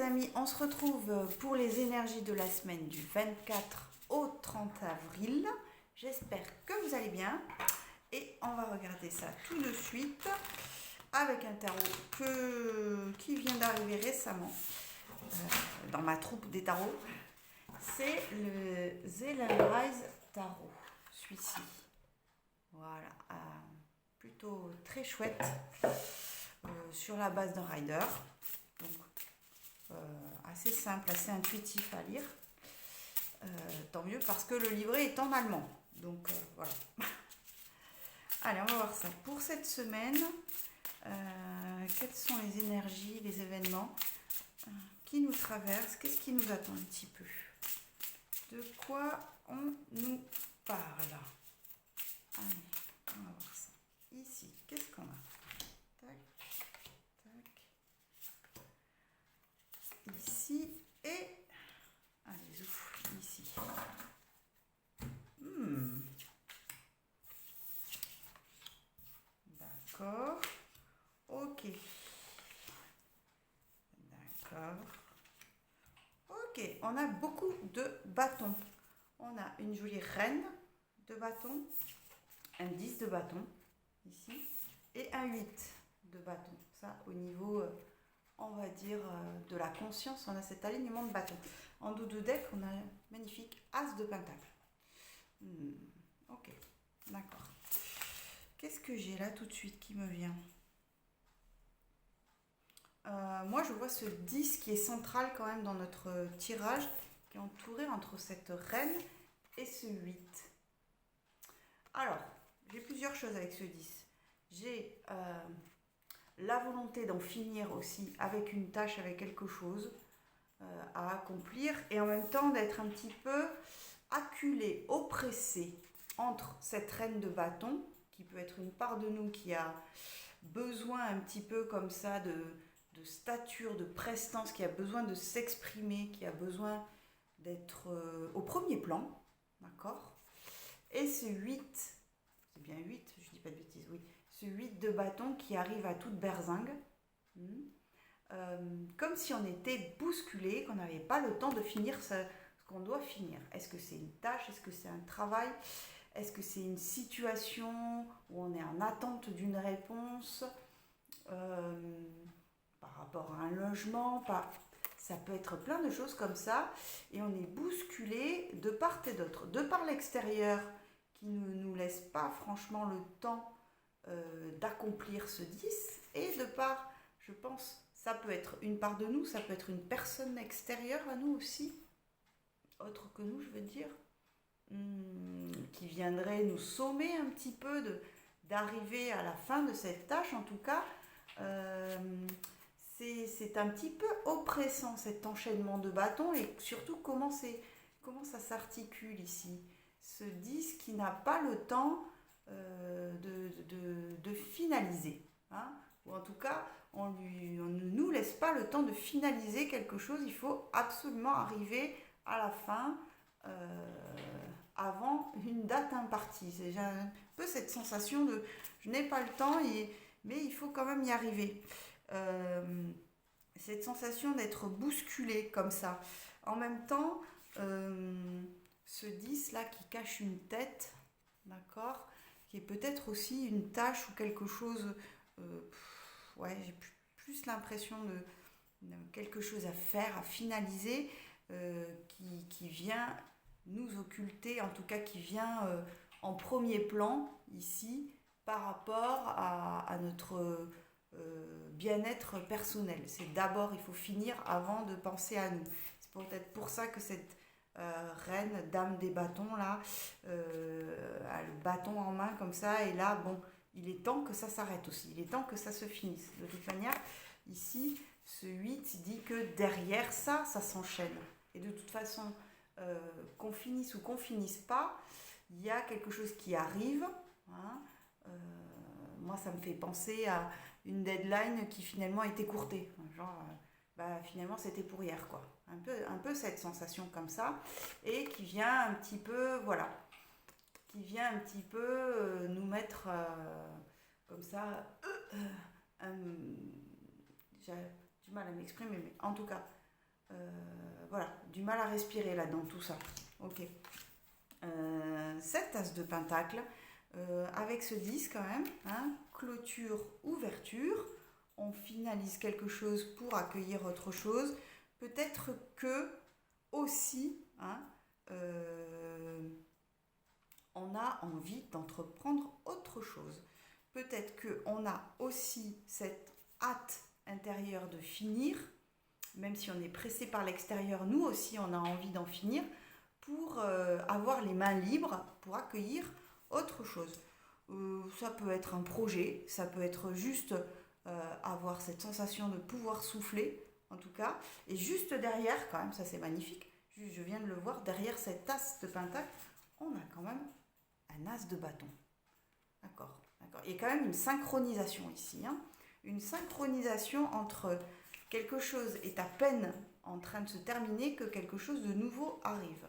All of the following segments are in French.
amis, on se retrouve pour les énergies de la semaine du 24 au 30 avril. J'espère que vous allez bien et on va regarder ça tout de suite avec un tarot qui vient d'arriver récemment dans ma troupe des tarots. C'est le Zelenrise Tarot, celui-ci. Voilà, plutôt très chouette sur la base d'un rider. Donc, assez simple, assez intuitif à lire. Tant mieux parce que le livret est en allemand. Donc voilà. Allez, on va voir ça. Pour cette semaine, quelles sont les énergies, les événements qui nous traversent? Qu'est-ce qui nous attend un petit peu? De quoi on nous parle? Allez, on va voir ça. Ici, qu'est-ce qu'on a? Tac, tac. Ici et... Allez, ouf, ici. D'accord. Ok. D'accord. Ok, on a beaucoup de bâtons. On a une jolie reine de bâtons, un 10 de bâtons, ici, et un 8 de bâtons. Ça, au niveau, on va dire, de la conscience, on a cet alignement de bâtons. En dos de deck, on a un magnifique as de pentacle. Ok, d'accord. Qu'est-ce que j'ai là tout de suite qui me vient? Moi, je vois ce 10 qui est central quand même dans notre tirage, qui est entouré entre cette reine et ce 8. Alors, j'ai plusieurs choses avec ce 10. J'ai la volonté d'en finir aussi avec une tâche, avec quelque chose à accomplir, et en même temps d'être un petit peu acculé, oppressé entre cette reine de bâton, qui peut être une part de nous qui a besoin un petit peu comme ça de stature, de prestance, qui a besoin de s'exprimer, qui a besoin d'être au premier plan, d'accord? Et ce 8, c'est bien 8, je dis pas de bêtises, oui, ce 8 de bâton qui arrive à toute berzingue, comme si on était bousculé, qu'on n'avait pas le temps de finir ce qu'on doit finir. Est-ce que c'est une tâche? Est-ce que c'est un travail? Est-ce que c'est une situation où on est en attente d'une réponse par rapport à un logement, ça peut être plein de choses comme ça, et on est bousculé de part et d'autre, de par l'extérieur qui ne nous laisse pas franchement le temps d'accomplir ce 10, et de par, je pense, ça peut être une part de nous, ça peut être une personne extérieure à nous aussi, autre que nous, je veux dire, qui viendrait nous sommer un petit peu d'arriver à la fin de cette tâche. En tout cas, c'est un petit peu oppressant cet enchaînement de bâtons, et surtout comment ça s'articule ici. Ce 10 qui n'a pas le temps de finaliser, hein, ou en tout cas on ne nous laisse pas le temps de finaliser quelque chose. Il faut absolument arriver à la fin avant une date impartie. J'ai un peu cette sensation de je n'ai pas le temps, mais il faut quand même y arriver. Cette sensation d'être bousculé comme ça. En même temps, ce 10 là qui cache une tête, d'accord, qui est peut-être aussi une tâche ou quelque chose, ouais, j'ai plus l'impression de quelque chose à faire, à finaliser, qui vient nous occulter, en tout cas qui vient en premier plan ici par rapport à notre bien-être personnel. C'est d'abord, il faut finir avant de penser à nous. C'est peut-être pour ça que cette reine, dame des bâtons là, a le bâton en main comme ça, et là, bon, il est temps que ça s'arrête aussi, il est temps que ça se finisse. De toute manière, ici, ce 8 dit que derrière ça s'enchaîne. Et de toute façon, qu'on finisse ou qu'on finisse pas, il y a quelque chose qui arrive, hein. Moi, ça me fait penser à une deadline qui finalement a été écourtée. Genre, finalement, c'était pour hier, quoi. Un peu cette sensation comme ça, et qui vient un petit peu, voilà, qui vient un petit peu nous mettre comme ça. J'ai du mal à m'exprimer, mais en tout cas, voilà, du mal à respirer là dans tout ça. Ok. Cette as de pentacle, avec ce 10 quand même, hein, clôture, ouverture, on finalise quelque chose pour accueillir autre chose. Peut-être que aussi, hein, on a envie d'entreprendre autre chose. Peut-être qu'on a aussi cette hâte intérieure de finir, même si on est pressé par l'extérieur, nous aussi on a envie d'en finir pour avoir les mains libres pour accueillir autre chose. Ça peut être un projet, ça peut être juste avoir cette sensation de pouvoir souffler, en tout cas. Et juste derrière, quand même, ça c'est magnifique, je viens de le voir, derrière cette as de pentacle, on a quand même un as de bâton. D'accord, d'accord. Il y a quand même une synchronisation ici, hein. Une synchronisation entre quelque chose est à peine en train de se terminer que quelque chose de nouveau arrive.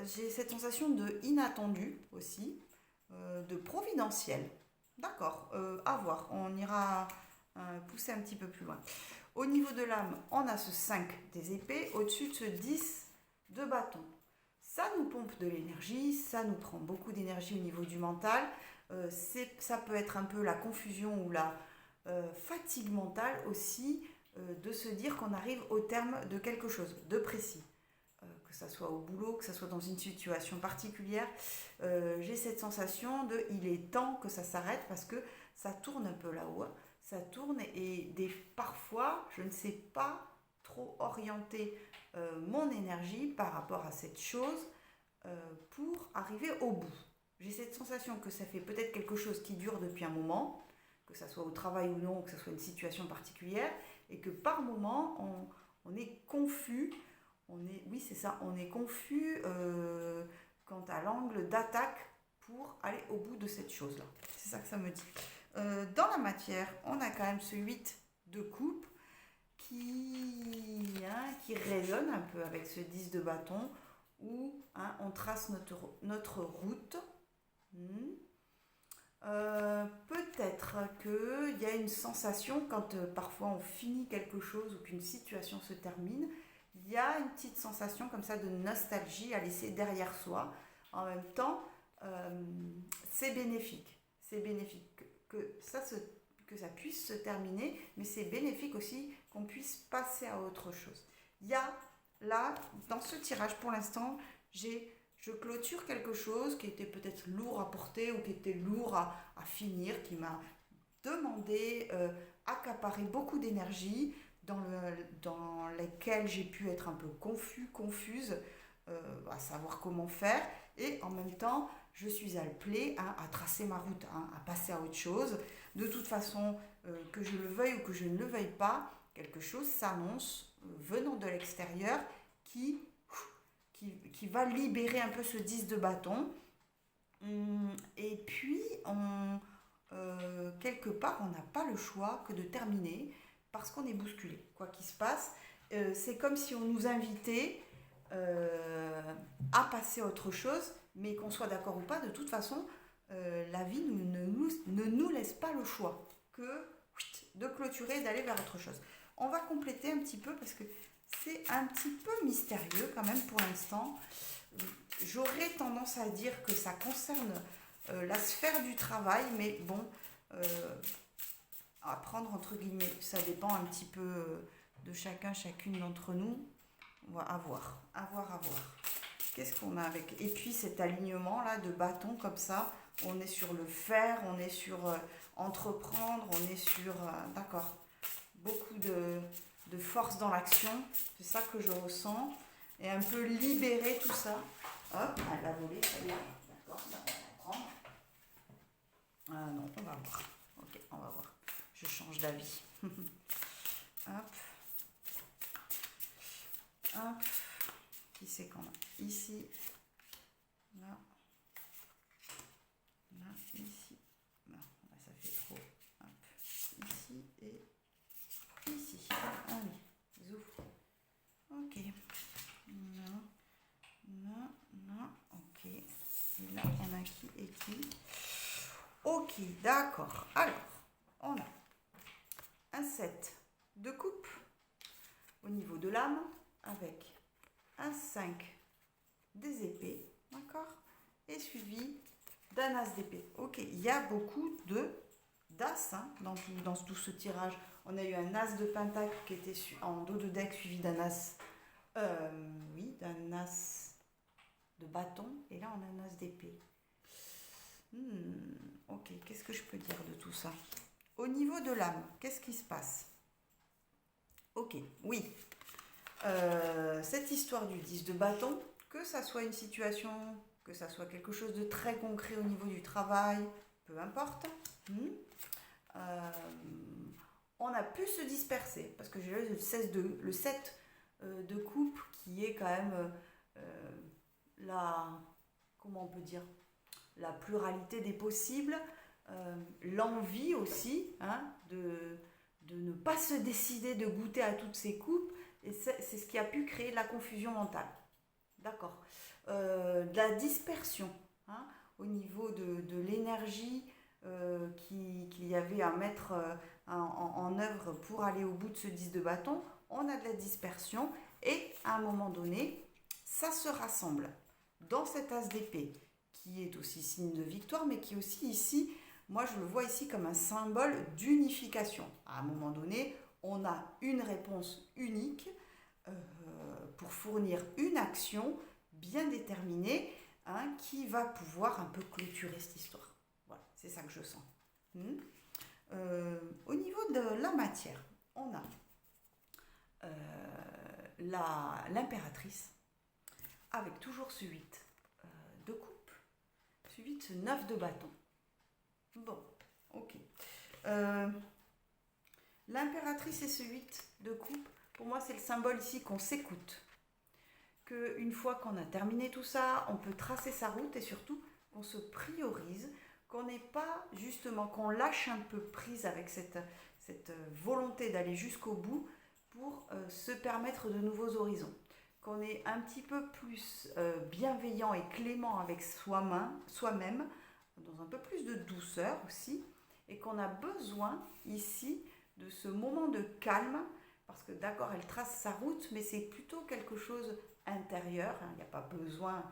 J'ai cette sensation de inattendu aussi, de providentiel. D'accord, à voir, on ira pousser un petit peu plus loin. Au niveau de l'âme, on a ce 5 des épées, au-dessus de ce 10 de bâton. Ça nous pompe de l'énergie, ça nous prend beaucoup d'énergie au niveau du mental. Ça peut être un peu la confusion ou la fatigue mentale aussi, de se dire qu'on arrive au terme de quelque chose de précis. Que ça soit au boulot, que ça soit dans une situation particulière, j'ai cette sensation de il est temps que ça s'arrête parce que ça tourne un peu là-haut, ça tourne et parfois je ne sais pas trop orienter mon énergie par rapport à cette chose pour arriver au bout. J'ai cette sensation que ça fait peut-être quelque chose qui dure depuis un moment, que ça soit au travail ou non, que ça soit une situation particulière, et que par moment on est confus. Oui, c'est ça, on est confus quant à l'angle d'attaque pour aller au bout de cette chose-là. C'est ça que ça me dit. Dans la matière, on a quand même ce 8 de coupe qui résonne un peu avec ce 10 de bâton où on trace notre route. Peut-être qu'il y a une sensation quand parfois on finit quelque chose ou qu'une situation se termine, il y a une petite sensation comme ça de nostalgie à laisser derrière soi. En même temps, c'est bénéfique. C'est bénéfique que ça puisse se terminer, mais c'est bénéfique aussi qu'on puisse passer à autre chose. Il y a là, dans ce tirage pour l'instant, je clôture quelque chose qui était peut-être lourd à porter ou qui était lourd à finir, qui m'a demandé, accaparé beaucoup d'énergie, dans lesquelles j'ai pu être un peu confuse, à savoir comment faire. Et en même temps, je suis appelée à tracer ma route, à passer à autre chose. De toute façon, que je le veuille ou que je ne le veuille pas, quelque chose s'annonce venant de l'extérieur qui va libérer un peu ce 10 de bâton. Et puis, quelque part, on n'a pas le choix que de terminer parce qu'on est bousculé. Quoi qu'il se passe, c'est comme si on nous invitait à passer à autre chose, mais qu'on soit d'accord ou pas, de toute façon, la vie ne nous laisse pas le choix que de clôturer et d'aller vers autre chose. On va compléter un petit peu parce que c'est un petit peu mystérieux quand même pour l'instant. J'aurais tendance à dire que ça concerne la sphère du travail, mais bon, à prendre entre guillemets, ça dépend un petit peu de chacune d'entre nous. On va avoir. Qu'est-ce qu'on a avec? Et puis cet alignement là de bâtons comme ça, on est sur le faire, on est sur entreprendre, on est sur d'accord, beaucoup de force dans l'action, c'est ça que je ressens, et un peu libérer tout ça. Hop, elle va voler, très bien, d'accord, on va prendre. Non, on va voir. Ok, on va voir. Je change d'avis. Hop. Hop. Qui c'est qu'on a? Ici. Là. Là, ici. Non, là, ça fait trop. Hop. Ici et ici. Allez, zouf. Ok. Non. Ok. Et là, on a qui et qui? Ok, d'accord. Alors, on a un 7 de coupe au niveau de l'âme avec un 5 des épées, d'accord, et suivi d'un as d'épée. Ok, il y a beaucoup d'as hein, dans tout ce tirage. On a eu un as de pentacle qui était en dos de deck suivi d'un as, oui, d'un as de bâton, et là on a un as d'épée. Ok, qu'est-ce que je peux dire de tout ça? Au niveau de l'âme, qu'est-ce qui se passe? Ok, oui. Cette histoire du 10 de bâton, que ça soit une situation, que ça soit quelque chose de très concret au niveau du travail, peu importe, on a pu se disperser, parce que j'ai le 7 de coupe qui est quand même comment on peut dire, la pluralité des possibles, l'envie aussi hein, de ne pas se décider de goûter à toutes ces coupes, et c'est ce qui a pu créer de la confusion mentale. D'accord. De la dispersion hein, au niveau de l'énergie qu'il y avait à mettre en œuvre pour aller au bout de ce 10 de bâton. On a de la dispersion et à un moment donné, ça se rassemble dans cet as d'épée qui est aussi signe de victoire, mais qui est aussi ici, moi je le vois ici comme un symbole d'unification. À un moment donné, on a une réponse unique pour fournir une action bien déterminée hein, qui va pouvoir un peu clôturer cette histoire. Voilà, c'est ça que je sens. Au niveau de la matière, on a l'impératrice avec toujours ce 8 de coupe, suivi de ce 9 de bâton. Bon, ok. L'impératrice et ce 8 de coupe, pour moi c'est le symbole ici qu'on s'écoute. Qu'une fois qu'on a terminé tout ça, on peut tracer sa route et surtout qu'on se priorise, qu'on n'est pas justement, qu'on lâche un peu prise avec cette volonté d'aller jusqu'au bout pour se permettre de nouveaux horizons. Qu'on est un petit peu plus bienveillant et clément avec soi-même, dans un peu plus de douceur aussi, et qu'on a besoin ici de ce moment de calme, parce que d'accord, elle trace sa route, mais c'est plutôt quelque chose intérieur, hein. Il n'y a pas besoin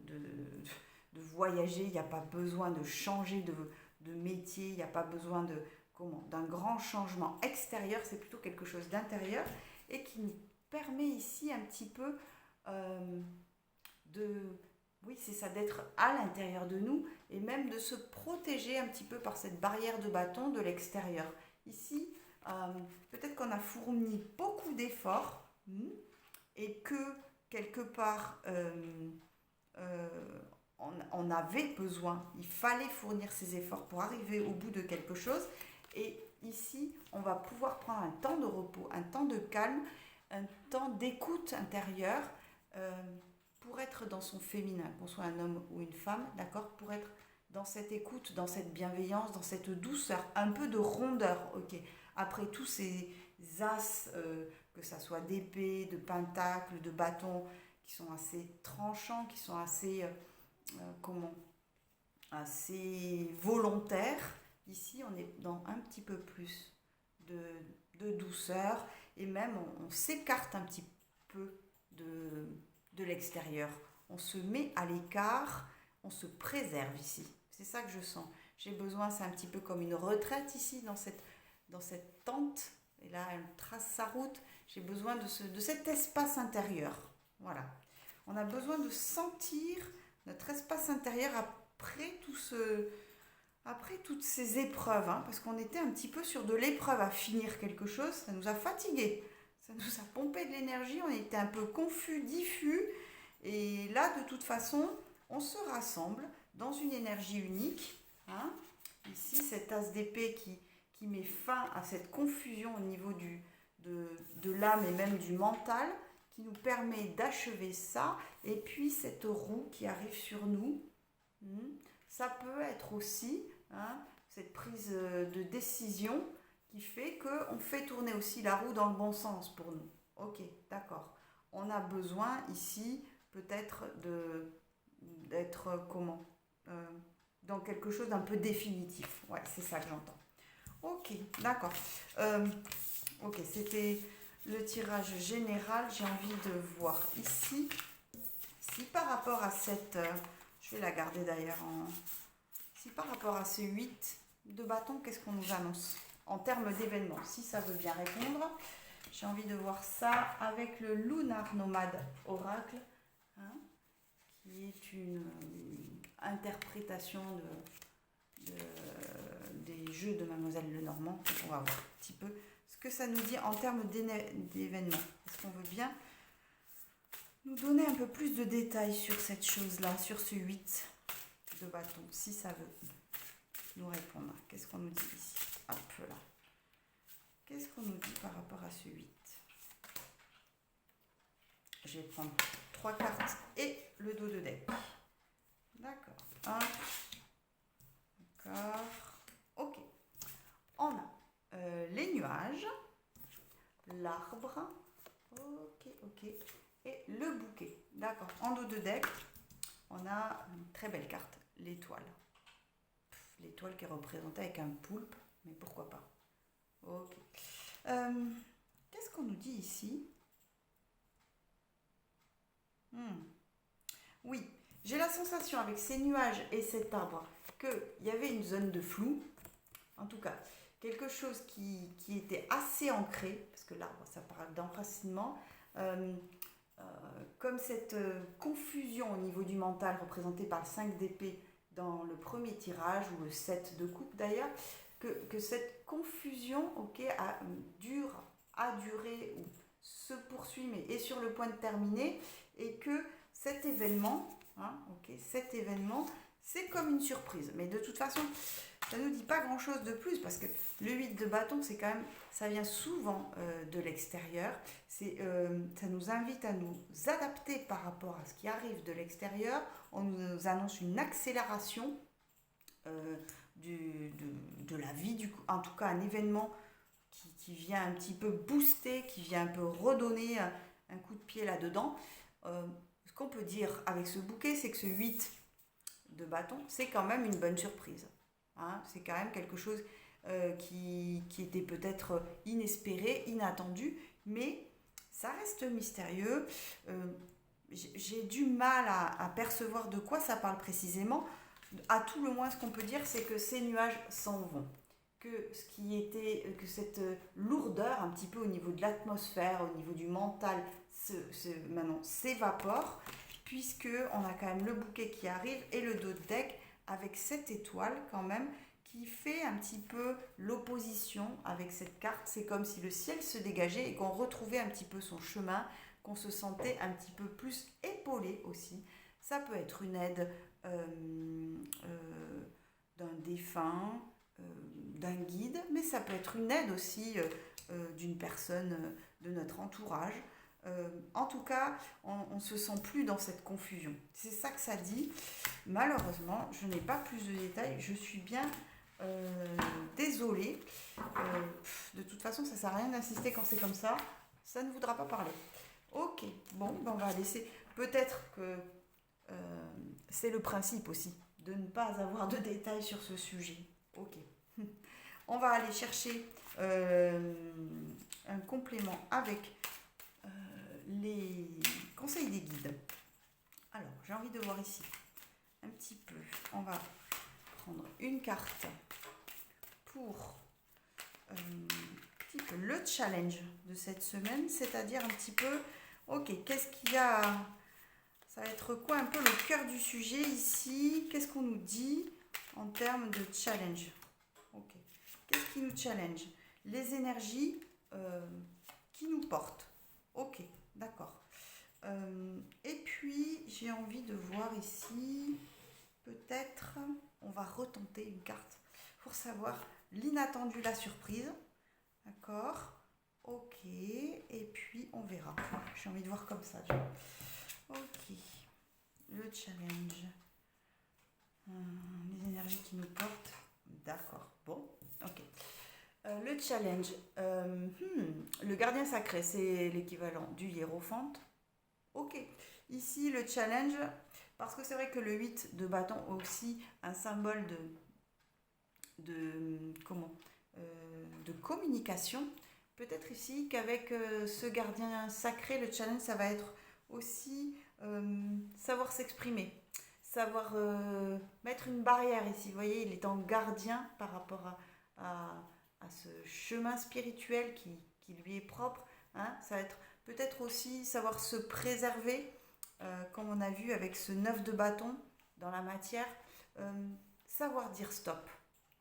de voyager, il n'y a pas besoin de changer de métier, il n'y a pas besoin d'un grand changement extérieur, c'est plutôt quelque chose d'intérieur et qui nous permet ici un petit peu oui c'est ça, d'être à l'intérieur de nous et même de se protéger un petit peu par cette barrière de bâton de l'extérieur. Ici, peut-être qu'on a fourni beaucoup d'efforts et que quelque part on avait besoin, il fallait fournir ces efforts pour arriver au bout de quelque chose. Et ici, on va pouvoir prendre un temps de repos, un temps de calme, un temps d'écoute intérieure pour être dans son féminin, qu'on soit un homme ou une femme, d'accord, pour être dans cette écoute, dans cette bienveillance, dans cette douceur, un peu de rondeur, ok. Après tous ces as, que ça soit d'épée, de pentacle, de bâton, qui sont assez tranchants, qui sont assez, assez volontaires. Ici, on est dans un petit peu plus de douceur et même on s'écarte un petit peu de l'extérieur. On se met à l'écart, on se préserve ici. C'est ça que je sens. J'ai besoin, c'est un petit peu comme une retraite ici, dans cette tente. Et là, elle trace sa route. J'ai besoin de cet espace intérieur. Voilà. On a besoin de sentir notre espace intérieur après toutes ces épreuves, hein, parce qu'on était un petit peu sur de l'épreuve à finir quelque chose, ça nous a fatigués, ça nous a pompé de l'énergie, on était un peu confus, diffus, et là de toute façon, on se rassemble dans une énergie unique, hein. Ici cet as d'épée qui met fin à cette confusion au niveau de l'âme et même du mental, qui nous permet d'achever ça, et puis cette roue qui arrive sur nous, ça peut être aussi cette prise de décision qui fait qu'on fait tourner aussi la roue dans le bon sens pour nous. Ok, d'accord. On a besoin ici peut-être d'être dans quelque chose d'un peu définitif. Ouais, c'est ça que j'entends. Ok, d'accord. Ok, c'était le tirage général. J'ai envie de voir ici si par rapport à cette... je vais la garder d'ailleurs en... Si par rapport à ce 8 de bâton, qu'est-ce qu'on nous annonce en termes d'événements? Si ça veut bien répondre. J'ai envie de voir ça avec le Lunar Nomade Oracle, hein, qui est une interprétation des jeux de Mademoiselle Lenormand. On va voir un petit peu ce que ça nous dit en termes d'événements. Est-ce qu'on veut bien nous donner un peu plus de détails sur cette chose-là, sur ce 8 de bâton, si ça veut nous répondre? Qu'est-ce qu'on nous dit ici? Hop là. Qu'est-ce qu'on nous dit par rapport à ce 8? Je vais prendre 3 cartes et le dos de deck. D'accord. D'accord. Ok. On a les nuages, l'arbre. Ok, ok. Et le bouquet. D'accord. En dos de deck, on a une très belle carte, l'étoile. L'étoile qui est représentée avec un poulpe, mais pourquoi pas. Ok. Qu'est-ce qu'on nous dit ici? Oui, j'ai la sensation avec ces nuages et cet arbre qu'il y avait une zone de flou. En tout cas, quelque chose qui était assez ancré, parce que l'arbre, ça parle d'enracinement. Comme cette confusion au niveau du mental représentée par le 5 d'épée dans le premier tirage, ou le 7 de coupe d'ailleurs, que cette confusion a duré ou se poursuit mais est sur le point de terminer, et que cet événement, cet événement, c'est comme une surprise. Mais de toute façon, ça ne nous dit pas grand-chose de plus, parce que le 8 de bâton, c'est quand même, ça vient souvent de l'extérieur. Ça nous invite à nous adapter par rapport à ce qui arrive de l'extérieur. On nous annonce une accélération de la vie, en tout cas un événement qui vient un petit peu booster, qui vient un peu redonner un coup de pied là-dedans. Ce qu'on peut dire avec ce bouquet, c'est que ce 8 de bâton, c'est quand même une bonne surprise. Hein, c'est quand même quelque chose qui était peut-être inespéré, inattendu, mais ça reste mystérieux. J'ai du mal à percevoir de quoi ça parle précisément. À tout le moins, ce qu'on peut dire, c'est que ces nuages s'en vont. Que cette lourdeur un petit peu au niveau de l'atmosphère, au niveau du mental, maintenant s'évapore, puisque on a quand même le bouquet qui arrive et le dos de deck avec cette étoile quand même qui fait un petit peu l'opposition avec cette carte. C'est comme si le ciel se dégageait et qu'on retrouvait un petit peu son chemin, qu'on se sentait un petit peu plus épaulé aussi. Ça peut être une aide d'un défunt, d'un guide, mais ça peut être une aide aussi d'une personne de notre entourage. En tout cas, on ne se sent plus dans cette confusion. C'est ça que ça dit. Malheureusement, je n'ai pas plus de détails. Je suis bien désolée. De toute façon, ça ne sert à rien d'insister quand c'est comme ça. Ça ne voudra pas parler. Ok, bon, ben on va laisser. Peut-être que c'est le principe aussi, de ne pas avoir de détails sur ce sujet. Ok. On va aller chercher un complément avec les conseils des guides. Alors, j'ai envie de voir ici un petit peu. On va prendre une carte pour petit peu le challenge de cette semaine, c'est-à-dire un petit peu, ok, qu'est-ce qu'il y a? Ça va être quoi un peu le cœur du sujet ici? Qu'est-ce qu'on nous dit en termes de challenge? Ok. Qu'est-ce qui nous challenge? Les énergies qui nous portent. Ok, d'accord. Et puis, j'ai envie de voir ici, peut-être, on va retenter une carte pour savoir l'inattendu, la surprise. D'accord. Ok. Et puis, on verra. J'ai envie de voir comme ça. Ok. Le challenge. Les énergies qui nous portent. D'accord. Bon. Ok. Le challenge. Le gardien sacré, c'est l'équivalent du hiérophante. Ok. Ici, le challenge, parce que c'est vrai que le 8 de bâton a aussi un symbole de communication. peut-être ici qu'avec ce gardien sacré, le challenge, ça va être aussi savoir s'exprimer, savoir mettre une barrière ici. Vous voyez, il est en gardien par rapport à ce chemin spirituel qui lui est propre. Hein. Ça va être peut-être aussi savoir se préserver, comme on a vu avec ce 9 de bâton dans la matière, savoir dire stop.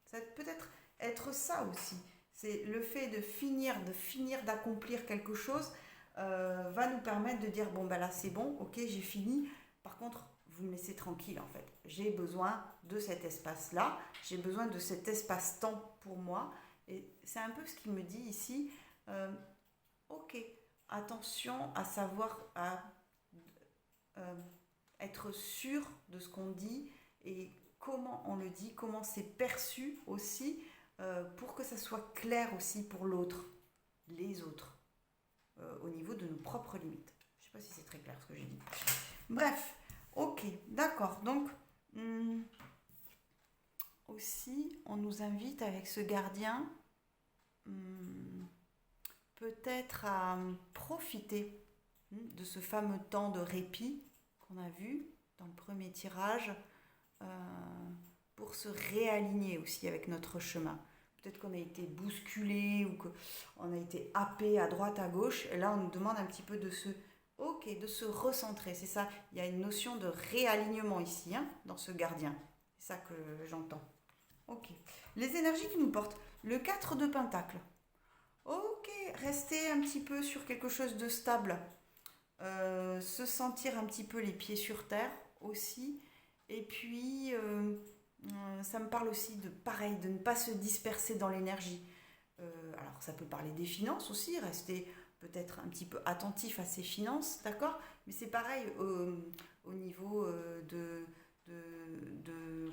Ça va peut-être être ça aussi. C'est le fait de finir d'accomplir quelque chose va nous permettre de dire bon ben là c'est bon, ok j'ai fini. Par contre vous me laissez tranquille en fait. J'ai besoin de cet espace là, j'ai besoin de cet espace-temps pour moi. Et c'est un peu ce qu'il me dit ici. Ok, attention à savoir être sûr de ce qu'on dit et comment on le dit, comment c'est perçu aussi, pour que ça soit clair aussi pour l'autre, les autres, au niveau de nos propres limites. Je ne sais pas si c'est très clair ce que j'ai dit. Bref, ok, d'accord. Donc, aussi, on nous invite avec ce gardien peut-être à profiter de ce fameux temps de répit qu'on a vu dans le premier tirage, pour se réaligner aussi avec notre chemin. Peut-être qu'on a été bousculé ou qu'on a été happé à droite, à gauche. Et là, on nous demande un petit peu de se recentrer. C'est ça, il y a une notion de réalignement ici, hein, dans ce gardien. C'est ça que j'entends. Ok. Les énergies qui nous portent. Le 4 de Pentacle. Ok, rester un petit peu sur quelque chose de stable. Se sentir un petit peu les pieds sur terre aussi. Et puis, ça me parle aussi de pareil, de ne pas se disperser dans l'énergie. Alors, ça peut parler des finances aussi, rester peut-être un petit peu attentif à ses finances, d'accord? Mais c'est pareil au niveau de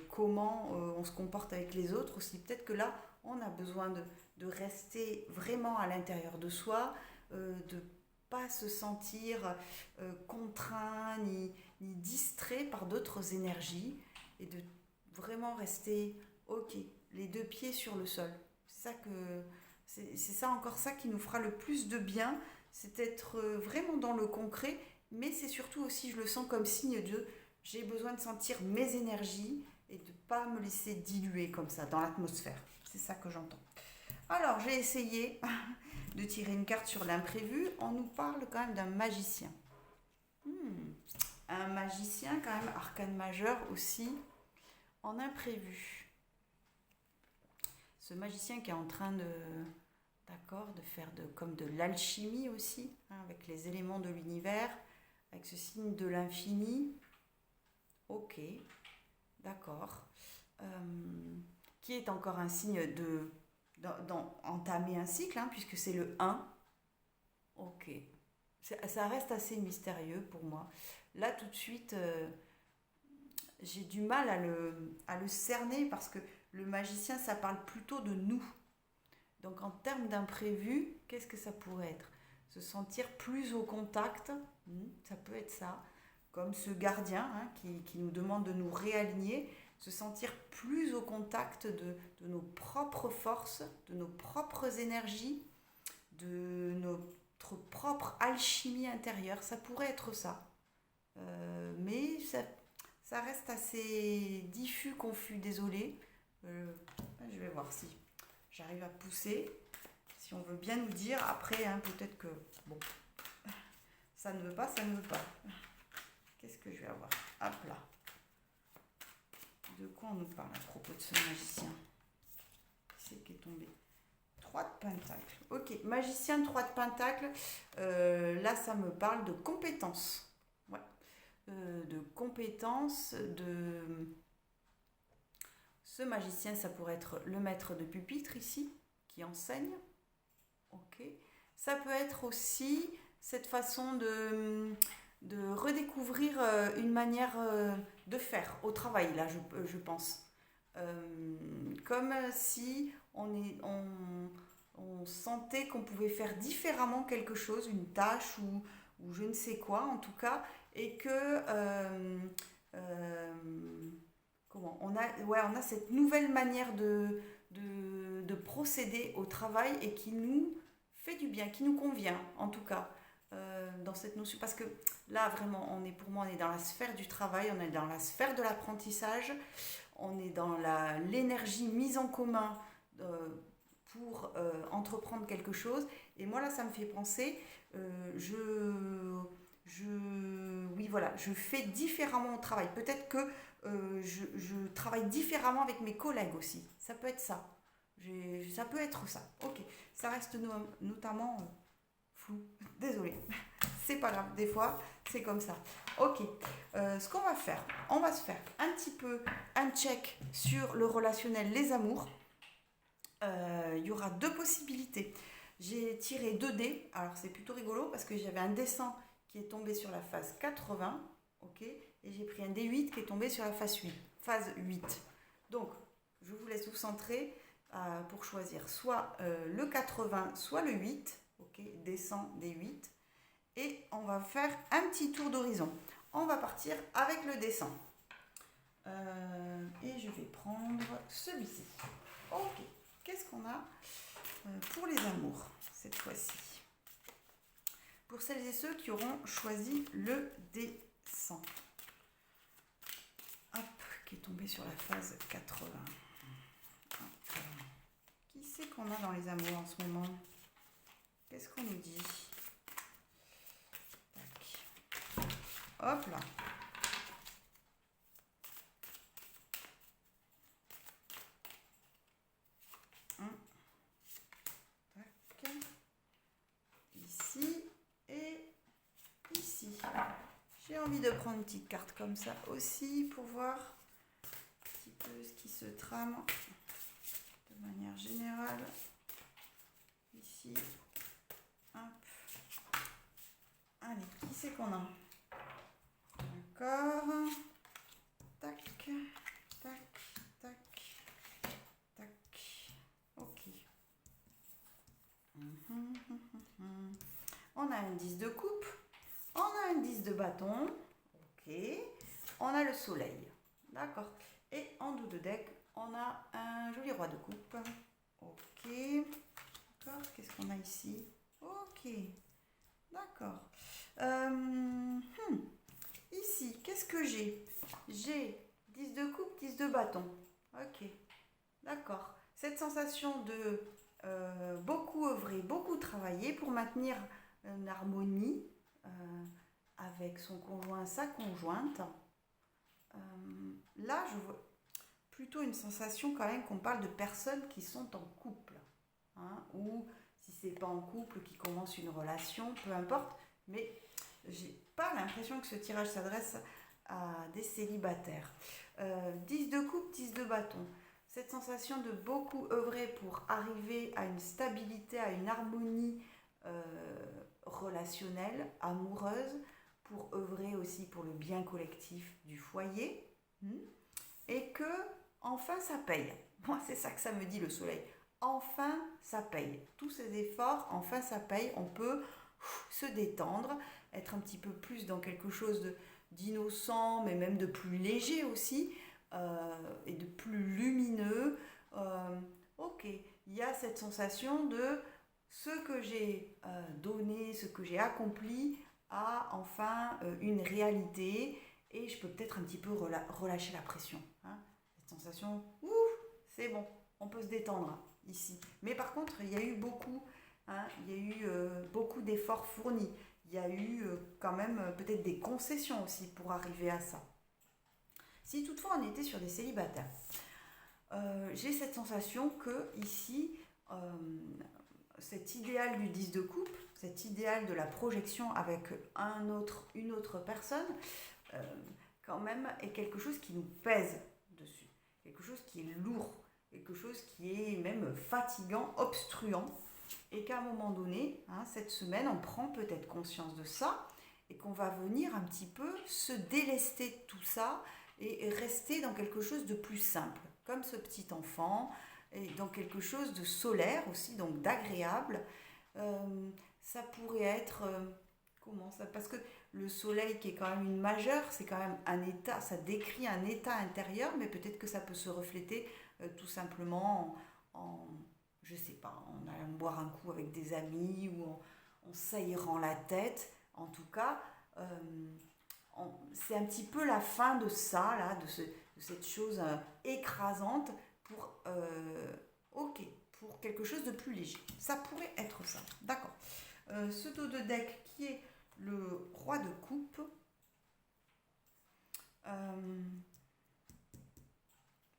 comment on se comporte avec les autres aussi. Peut-être que là, on a besoin de rester vraiment à l'intérieur de soi, de pas se sentir contraint ni distrait par d'autres énergies et de vraiment rester ok, les deux pieds sur le sol. C'est ça encore ça qui nous fera le plus de bien, c'est être vraiment dans le concret, mais c'est surtout aussi, je le sens comme signe de j'ai besoin de sentir mes énergies et de ne pas me laisser diluer comme ça dans l'atmosphère. C'est ça que j'entends. Alors, j'ai essayé de tirer une carte sur l'imprévu. On nous parle quand même d'un magicien. Un magicien quand même, arcane majeur aussi, en imprévu. Ce magicien qui est en train de faire comme de l'alchimie aussi, hein, avec les éléments de l'univers, avec ce signe de l'infini. Ok, d'accord. Qui est encore un signe d'entamer un cycle, hein, puisque c'est le 1. Ok. Ça reste assez mystérieux pour moi. Là, tout de suite, j'ai du mal à le cerner parce que le magicien, ça parle plutôt de nous. Donc, en termes d'imprévu, qu'est-ce que ça pourrait être? Se sentir plus au contact, ça peut être ça. Comme ce gardien, hein, qui nous demande de nous réaligner, se sentir plus au contact de nos propres forces, de nos propres énergies, de notre propre alchimie intérieure. Ça pourrait être ça. Mais ça reste assez diffus, confus, désolé. Je vais voir si j'arrive à pousser. Si on veut bien nous dire, après, hein, peut-être que, bon, ça ne veut pas, ça ne veut pas. Qu'est-ce que je vais avoir? Hop là. De quoi on nous parle à propos de ce magicien? C'est qui est tombé? 3 de Pentacle. Ok, magicien 3 de Pentacle. Là, ça me parle de compétences. Ouais. De compétences. Ce magicien, ça pourrait être le maître de pupitre ici, qui enseigne. Ok. Ça peut être aussi cette façon de redécouvrir une manière de faire au travail, là, je pense. Comme si on sentait qu'on pouvait faire différemment quelque chose, une tâche ou je ne sais quoi, en tout cas, et que on a cette nouvelle manière de procéder au travail et qui nous fait du bien, qui nous convient en tout cas. Dans cette notion, parce que là vraiment pour moi on est dans la sphère du travail, on est dans la sphère de l'apprentissage, on est dans l'énergie mise en commun pour entreprendre quelque chose, et moi là ça me fait penser, oui voilà, je fais différemment au travail, peut-être que je travaille différemment avec mes collègues aussi, ça peut être ça, ça peut être ça, ok, ça reste notamment flou, désolé, c'est pas grave, des fois c'est comme ça. Ok, ce qu'on va faire, on va se faire un petit peu un check sur le relationnel, les amours. Il y aura deux possibilités. J'ai tiré 2 dés, alors c'est plutôt rigolo parce que j'avais un dessin qui est tombé sur la phase 80, ok, et j'ai pris un D8 qui est tombé sur la phase 8. Donc, je vous laisse vous centrer pour choisir soit le 80, soit le 8. Ok, descend des 8 et on va faire un petit tour d'horizon. On va partir avec le descend. Et je vais prendre celui-ci. Ok, qu'est-ce qu'on a pour les amours cette fois-ci? Pour celles et ceux qui auront choisi le descend. Hop, qui est tombé sur la phase 80. Hop. Qui c'est qu'on a dans les amours en ce moment? Qu'est-ce qu'on nous dit? Tac. Hop là. Tac. Ici et ici. J'ai envie de prendre une petite carte comme ça aussi pour voir un petit peu ce qui se trame de manière générale. Ici. Hop. Allez, qui c'est qu'on a? D'accord. Tac, tac, tac, tac. Ok. On a un 10 de coupe. On a un 10 de bâton. Ok. On a le soleil. D'accord. Et en dos de deck, on a un joli roi de coupe. Ok. D'accord. Qu'est-ce qu'on a ici? Ok. D'accord. Ici, qu'est-ce que j'ai? J'ai 10 de coupe, 10 de bâton. Ok. D'accord. Cette sensation de beaucoup œuvrer, beaucoup travailler pour maintenir une harmonie avec son conjoint, sa conjointe. Là, je vois plutôt une sensation quand même qu'on parle de personnes qui sont en couple. Hein, ou si c'est pas en couple, qui commence une relation, peu importe. Mais j'ai pas l'impression que ce tirage s'adresse à des célibataires. 10 de coupe, 10 de bâton. Cette sensation de beaucoup œuvrer pour arriver à une stabilité, à une harmonie relationnelle, amoureuse, pour œuvrer aussi pour le bien collectif du foyer, et que enfin ça paye. Moi, c'est ça que ça me dit le soleil. Enfin ça paye. Tous ces efforts, enfin ça paye. On peut se détendre, être un petit peu plus dans quelque chose d'innocent, mais même de plus léger aussi, et de plus lumineux. Ok, il y a cette sensation de ce que j'ai donné, ce que j'ai accompli a enfin une réalité, et je peux peut-être un petit peu relâcher la pression. Hein. Cette sensation, ouf, c'est bon, on peut se détendre ici. Mais par contre, il y a eu beaucoup, il y a eu beaucoup d'efforts fournis. Il y a eu quand même peut-être des concessions aussi pour arriver à ça. Si toutefois on était sur des célibataires, j'ai cette sensation que ici, cet idéal du 10 de coupe, cet idéal de la projection avec une autre personne, quand même est quelque chose qui nous pèse dessus, quelque chose qui est lourd, quelque chose qui est même fatigant, obstruant, et qu'à un moment donné, cette semaine, on prend peut-être conscience de ça, et qu'on va venir un petit peu se délester de tout ça, et rester dans quelque chose de plus simple, comme ce petit enfant, et dans quelque chose de solaire aussi, donc d'agréable. Ça pourrait être... comment ça? Parce que le soleil, qui est quand même une majeure, c'est quand même un état, ça décrit un état intérieur, mais peut-être que ça peut se refléter tout simplement en je sais pas, en allant boire un coup avec des amis ou en s'aérant la tête. En tout cas, c'est un petit peu la fin de ça, là, de cette chose écrasante pour, ok, pour quelque chose de plus léger. Ça pourrait être ça, d'accord. Ce dos de deck qui est le roi de coupe.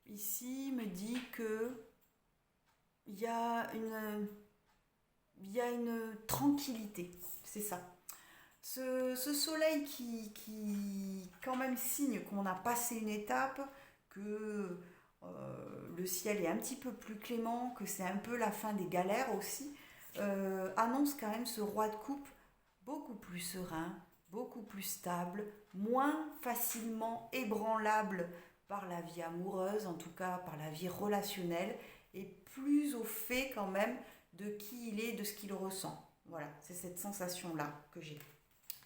Ici me dit que il y a une tranquillité, c'est ça. Ce soleil qui quand même signe qu'on a passé une étape, que le ciel est un petit peu plus clément, que c'est un peu la fin des galères aussi, annonce quand même ce roi de coupe beaucoup plus serein, beaucoup plus stable, moins facilement ébranlable par la vie amoureuse, en tout cas par la vie relationnelle, et plus au fait quand même de qui il est, de ce qu'il ressent. Voilà, c'est cette sensation-là que j'ai.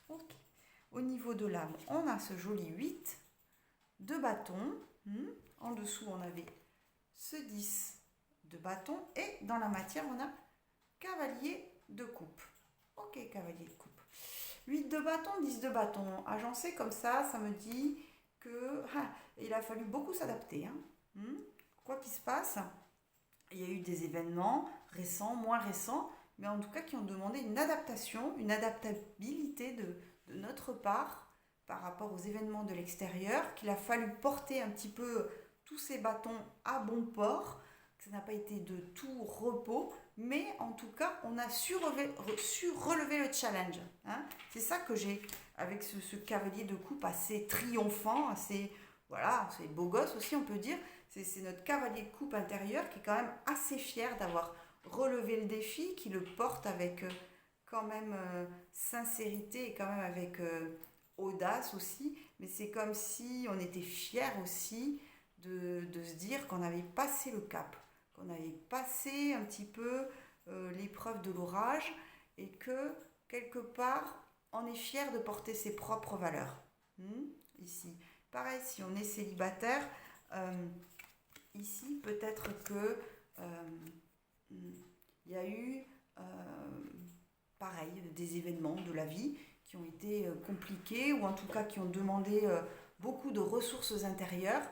Ok. Au niveau de l'âme, on a ce joli 8 de bâton. En dessous, on avait ce 10 de bâton. Et dans la matière, on a cavalier de coupe. Ok, cavalier de coupe. 8 de bâton, 10 de bâton. Agencé comme ça me dit que il a fallu beaucoup s'adapter. Quoi qu'il se passe, il y a eu des événements récents, moins récents, mais en tout cas qui ont demandé une adaptation, une adaptabilité de notre part par rapport aux événements de l'extérieur, qu'il a fallu porter un petit peu tous ces bâtons à bon port, que ça n'a pas été de tout repos, mais en tout cas, on a su relever le challenge. C'est ça que j'ai avec ce cavalier de coupe assez triomphant, assez, voilà, c'est beau gosse aussi, on peut dire. C'est notre cavalier de coupe intérieur qui est quand même assez fier d'avoir relevé le défi, qui le porte avec quand même sincérité et quand même avec audace aussi. Mais c'est comme si on était fier aussi de se dire qu'on avait passé le cap, qu'on avait passé un petit peu l'épreuve de l'orage et que quelque part on est fier de porter ses propres valeurs. Ici, pareil, si on est célibataire, ici peut-être que il y a eu pareil des événements de la vie qui ont été compliqués ou en tout cas qui ont demandé beaucoup de ressources intérieures,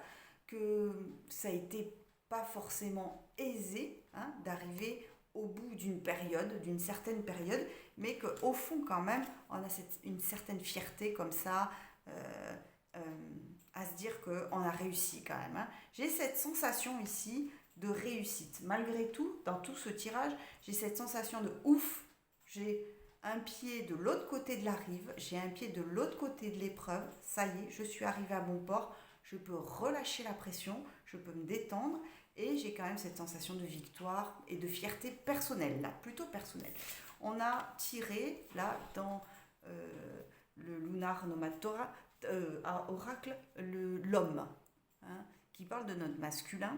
que ça a été pas forcément aisé d'arriver au bout d'une certaine période, mais qu'au fond quand même, on a une certaine fierté comme ça, à se dire qu'on a réussi quand même. J'ai cette sensation ici de réussite. Malgré tout, dans tout ce tirage, j'ai cette sensation de ouf, j'ai un pied de l'autre côté de la rive, j'ai un pied de l'autre côté de l'épreuve, ça y est, je suis arrivée à bon port, je peux relâcher la pression, je peux me détendre et j'ai quand même cette sensation de victoire et de fierté personnelle, là, plutôt personnelle. On a tiré, là, dans le Lunar Nomad Torah, Oracle, l'homme, qui parle de notre masculin,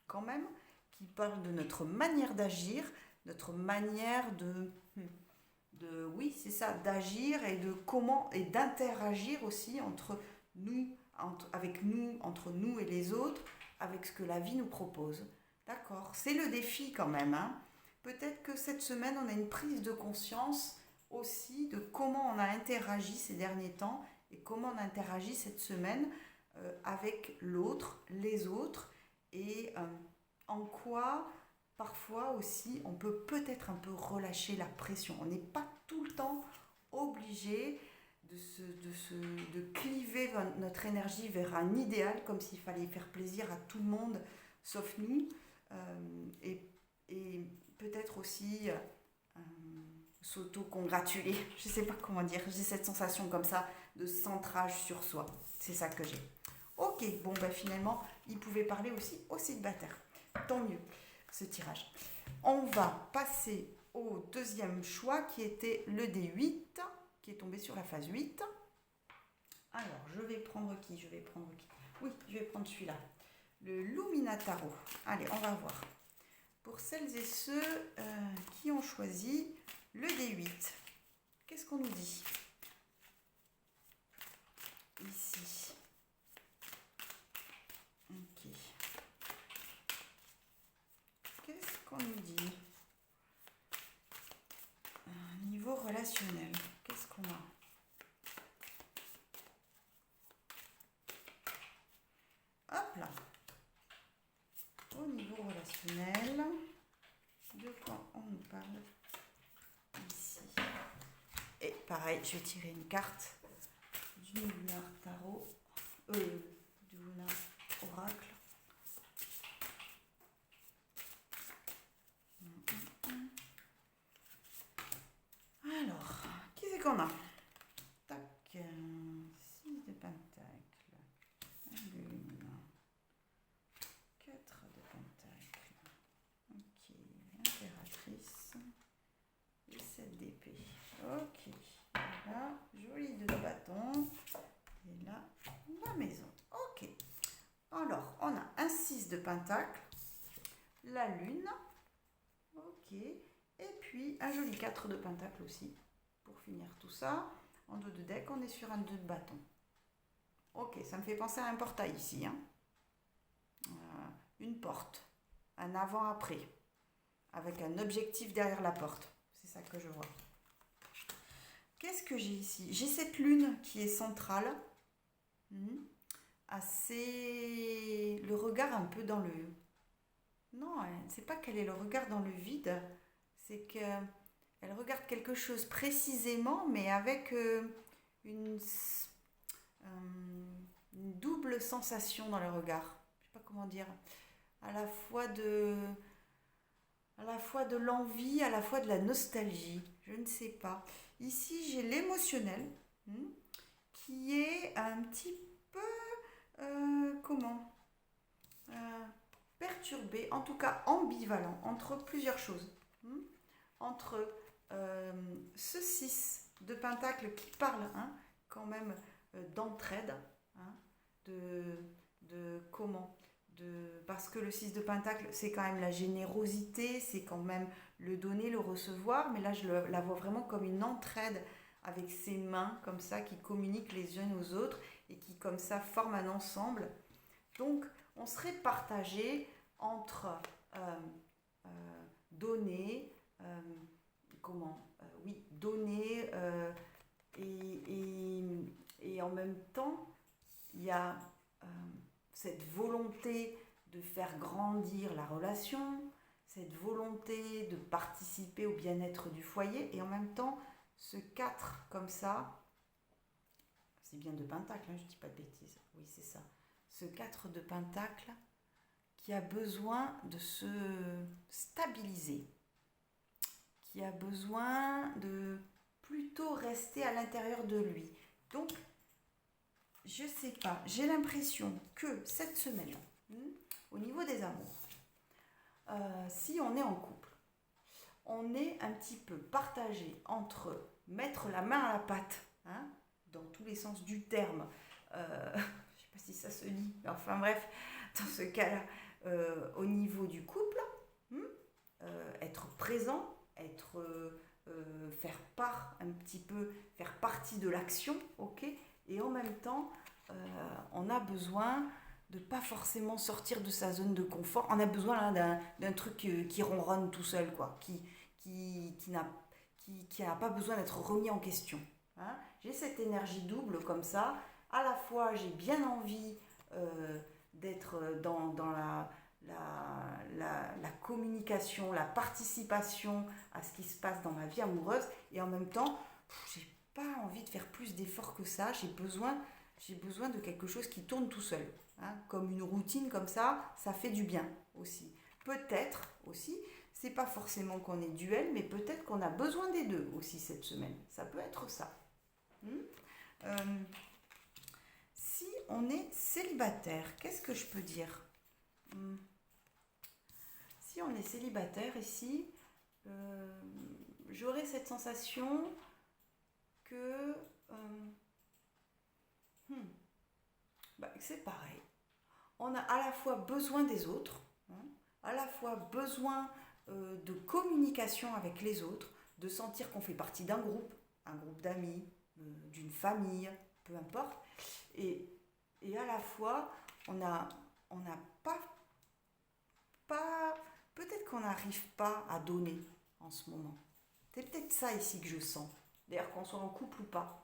quand même, qui parle de notre manière d'agir, notre manière oui, c'est ça, d'agir et de comment, et d'interagir aussi entre nous, entre nous et les autres, avec ce que la vie nous propose. D'accord, c'est le défi quand même. Peut-être que cette semaine, on a une prise de conscience aussi de comment on a interagi ces derniers temps et comment on interagit cette semaine avec l'autre, les autres, et en quoi parfois aussi on peut peut-être un peu relâcher la pression. On n'est pas tout le temps obligé de cliver notre énergie vers un idéal comme s'il fallait faire plaisir à tout le monde sauf nous, et peut-être aussi s'auto-congratuler, je sais pas comment dire, j'ai cette sensation comme ça de centrage sur soi, c'est ça que j'ai. Ok, bon ben finalement il pouvait parler aussi aux célibataires, tant mieux ce tirage. On va passer au deuxième choix qui était le D8, qui est tombé sur la phase 8. Alors je vais prendre qui? Oui, je vais prendre celui-là, le Luminataro. Allez, on va voir. Pour celles et ceux qui ont choisi le D8, qu'est-ce qu'on nous dit ici? Ok. Qu'est-ce qu'on nous dit? relationnel, qu'est-ce qu'on a? Hop là. Au niveau relationnel, de quoi on nous parle ici? Et pareil, je vais tirer une carte du Lunar Tarot, du Lunar Oracle. Alors, qui c'est qu'on a? Tac, 6 de pentacle, 1 de lune, 4 de pentacle, ok, impératrice, et 7 d'épée, ok, là, joli 2 de bâton, et là, la maison, ok. Alors, on a un 6 de pentacle, la lune, ok, et puis un joli 4 de pentacle aussi. Pour finir tout ça, en dos de deck, on est sur un 2 de bâton. Ok, ça me fait penser à un portail ici. Hein. Une porte, un avant-après, avec un objectif derrière la porte. C'est ça que je vois. Qu'est-ce que j'ai ici? J'ai cette lune qui est centrale. Assez... Le regard un peu dans le... Non, c'est pas qu'elle est le regard dans le vide. C'est qu'elle regarde quelque chose précisément, mais avec une double sensation dans le regard. Je sais pas comment dire. À la fois de l'envie, à la fois de la nostalgie. Je ne sais pas. Ici, j'ai l'émotionnel qui est un petit peu perturbé, en tout cas ambivalent entre plusieurs choses. Entre ce 6 de pentacle qui parle quand même d'entraide, parce que le 6 de pentacle c'est quand même la générosité, c'est quand même le donner, le recevoir, mais là je la vois vraiment comme une entraide avec ses mains comme ça qui communiquent les unes aux autres et qui comme ça forment un ensemble. Donc on serait partagé entre donner, donner et en même temps il y a cette volonté de faire grandir la relation, cette volonté de participer au bien-être du foyer, et en même temps ce 4 comme ça, c'est bien de pentacle, je dis pas de bêtises, oui c'est ça, ce 4 de pentacle qui a besoin de se stabiliser, qui a besoin de plutôt rester à l'intérieur de lui. Donc, je sais pas, j'ai l'impression que cette semaine, au niveau des amours, si on est en couple, on est un petit peu partagé entre mettre la main à la pâte, dans tous les sens du terme, je ne sais pas si ça se lit, mais enfin bref, dans ce cas-là, au niveau du couple, être présent, faire part un petit peu, faire partie de l'action, ok, et en même temps, on a besoin de pas forcément sortir de sa zone de confort, on a besoin d'un truc qui ronronne tout seul, quoi, qui n'a pas besoin d'être remis en question. J'ai cette énergie double comme ça, à la fois j'ai bien envie d'être dans la communication, la participation à ce qui se passe dans ma vie amoureuse, et en même temps, j'ai pas envie de faire plus d'efforts que ça, j'ai besoin de quelque chose qui tourne tout seul, comme une routine comme ça fait du bien aussi. Peut-être aussi, c'est pas forcément qu'on est duel, mais peut-être qu'on a besoin des deux aussi cette semaine, ça peut être ça. Si on est célibataire, qu'est-ce que je peux dire? Si on est célibataire ici, j'aurais cette sensation que c'est pareil. On a à la fois besoin des autres, à la fois besoin de communication avec les autres, de sentir qu'on fait partie d'un groupe d'amis, d'une famille, peu importe, et à la fois on n'a pas peut-être qu'on n'arrive pas à donner en ce moment. C'est peut-être ça ici que je sens. D'ailleurs, qu'on soit en couple ou pas.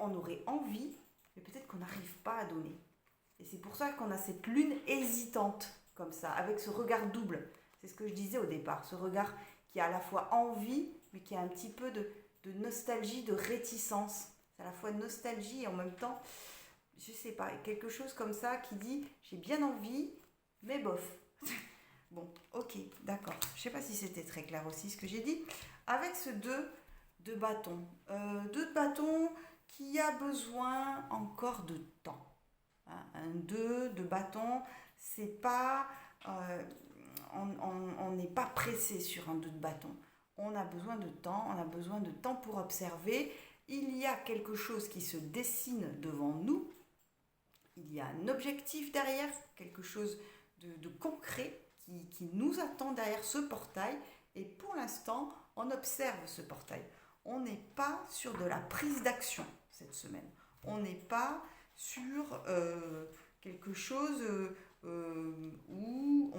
On aurait envie, mais peut-être qu'on n'arrive pas à donner. Et c'est pour ça qu'on a cette lune hésitante, comme ça, avec ce regard double. C'est ce que je disais au départ, ce regard qui a à la fois envie, mais qui a un petit peu de nostalgie, de réticence. C'est à la fois nostalgie et en même temps, je sais pas, quelque chose comme ça qui dit j'ai bien envie, mais bof. Bon, ok, d'accord. Je sais pas si c'était très clair aussi ce que j'ai dit. Avec ce 2 de bâton. 2 de bâton qui a besoin encore de temps. Hein, un 2 de bâton, c'est pas... on n'est pas pressé sur un 2 de bâton. On a besoin de temps pour observer. Il y a quelque chose qui se dessine devant nous. Il y a un objectif derrière, quelque chose de concret qui nous attend derrière ce portail. Et pour l'instant, on observe ce portail. On n'est pas sur de la prise d'action cette semaine. On n'est pas sur quelque chose où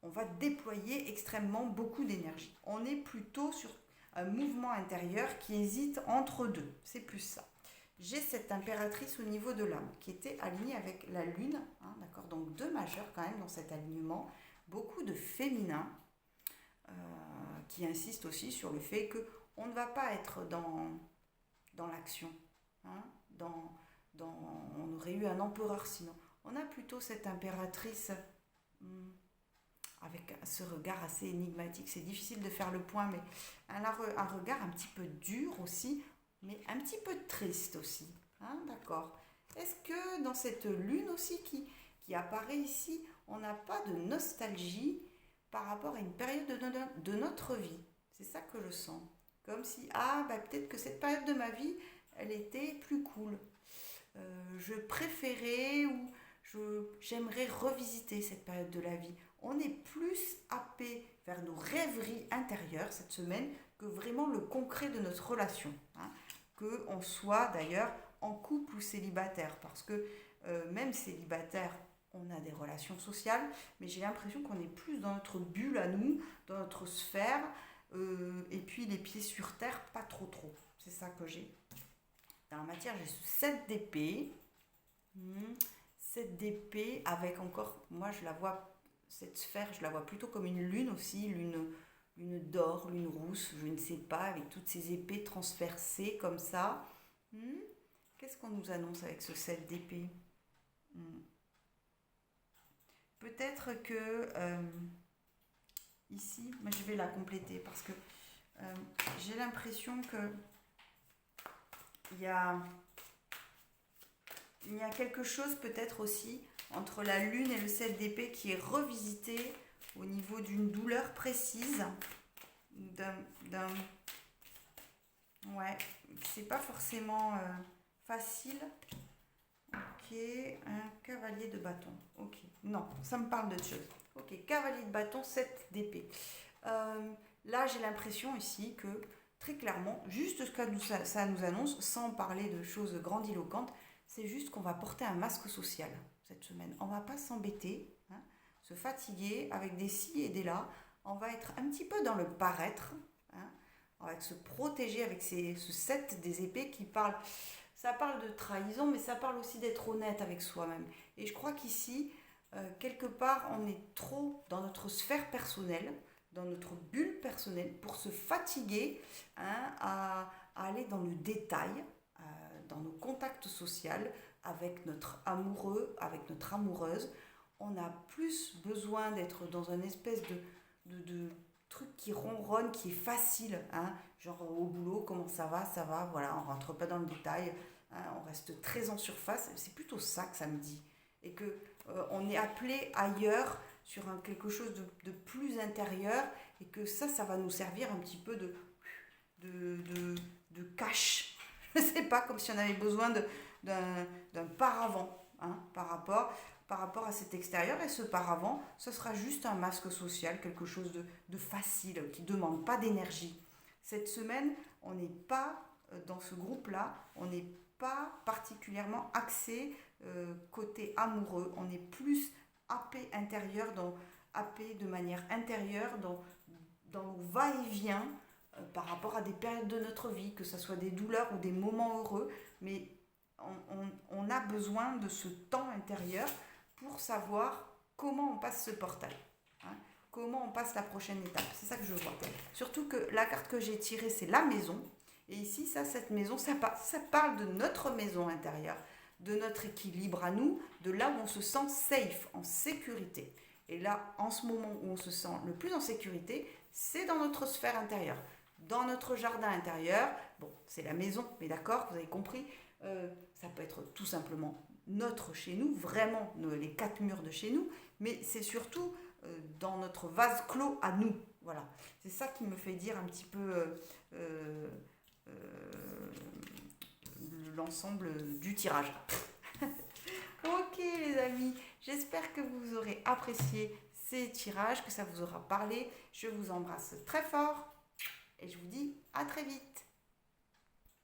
on va déployer extrêmement beaucoup d'énergie. On est plutôt sur un mouvement intérieur qui hésite entre deux. C'est plus ça. J'ai cette impératrice au niveau de l'âme qui était alignée avec la lune. Hein, d'accord, donc 2 majeurs quand même dans cet alignement. Beaucoup de féminin qui insiste aussi sur le fait qu'on ne va pas être dans l'action. Hein, on aurait eu un empereur sinon. On a plutôt cette impératrice avec ce regard assez énigmatique. C'est difficile de faire le point, mais un regard un petit peu dur aussi, mais un petit peu triste aussi. Hein, d'accord. Est-ce que dans cette lune aussi qui apparaît ici, on n'a pas de nostalgie par rapport à une période de notre vie? C'est ça que je sens. Comme si, peut-être que cette période de ma vie, elle était plus cool. Je préférais ou j'aimerais revisiter cette période de la vie. On est plus happé vers nos rêveries intérieures cette semaine que vraiment le concret de notre relation. Hein. Qu'on soit d'ailleurs en couple ou célibataire. Parce que même célibataire, on a des relations sociales, mais j'ai l'impression qu'on est plus dans notre bulle à nous, dans notre sphère, et puis les pieds sur terre, pas trop. C'est ça que j'ai. Dans la matière, j'ai 7 d'épée. 7 d'épée avec encore, moi je la vois, cette sphère, je la vois plutôt comme une lune aussi, lune d'or, lune rousse, je ne sais pas, avec toutes ces épées transpercées comme ça. Qu'est-ce qu'on nous annonce avec ce 7 d'épée? Peut-être que ici, mais je vais la compléter parce que j'ai l'impression que il y a quelque chose peut-être aussi entre la lune et le 7 d'épée qui est revisité au niveau d'une douleur précise, ouais, c'est pas forcément facile. Ok, un cavalier de bâton. Ok, non, ça me parle d'autre chose. Ok, cavalier de bâton, 7 d'épée. Là, j'ai l'impression ici que, très clairement, juste ce que ça nous annonce, sans parler de choses grandiloquentes, c'est juste qu'on va porter un masque social cette semaine. On ne va pas s'embêter, hein, se fatiguer avec des ci et des là. On va être un petit peu dans le paraître. Hein. On va se protéger avec ce 7 des épées qui parle... Ça parle de trahison, mais ça parle aussi d'être honnête avec soi-même. Et je crois qu'ici, quelque part, on est trop dans notre sphère personnelle, dans notre bulle personnelle, pour se fatiguer à aller dans le détail, dans nos contacts sociaux, avec notre amoureux, avec notre amoureuse. On a plus besoin d'être dans une espèce de truc qui ronronne, qui est facile, hein, genre au boulot, comment ça va, voilà, on rentre pas dans le détail, hein, on reste très en surface, c'est plutôt ça que ça me dit, et que on est appelé ailleurs sur quelque chose de plus intérieur, et que ça va nous servir un petit peu de cache, je sais pas, comme si on avait besoin d'un paravent, hein, par rapport à cet extérieur, et ce paravent, ce sera juste un masque social, quelque chose de facile, qui ne demande pas d'énergie. Cette semaine, on n'est pas dans ce groupe-là, on n'est pas particulièrement axé côté amoureux, on est plus happé intérieur, happé de manière intérieure, dans le va-et-vient, par rapport à des périodes de notre vie, que ce soit des douleurs ou des moments heureux, mais on a besoin de ce temps intérieur pour savoir comment on passe ce portail, hein, comment on passe la prochaine étape. C'est ça que je vois. Surtout que la carte que j'ai tirée, c'est la maison. Et ici, cette maison, ça parle de notre maison intérieure, de notre équilibre à nous, de là où on se sent safe, en sécurité. Et là, en ce moment où on se sent le plus en sécurité, c'est dans notre sphère intérieure, dans notre jardin intérieur. Bon, c'est la maison, mais d'accord, vous avez compris. Ça peut être tout simplement notre chez nous, vraiment les 4 murs de chez nous, mais c'est surtout dans notre vase clos à nous. Voilà, c'est ça qui me fait dire un petit peu l'ensemble du tirage. Ok les amis, j'espère que vous aurez apprécié ces tirages, que ça vous aura parlé. Je vous embrasse très fort et je vous dis à très vite.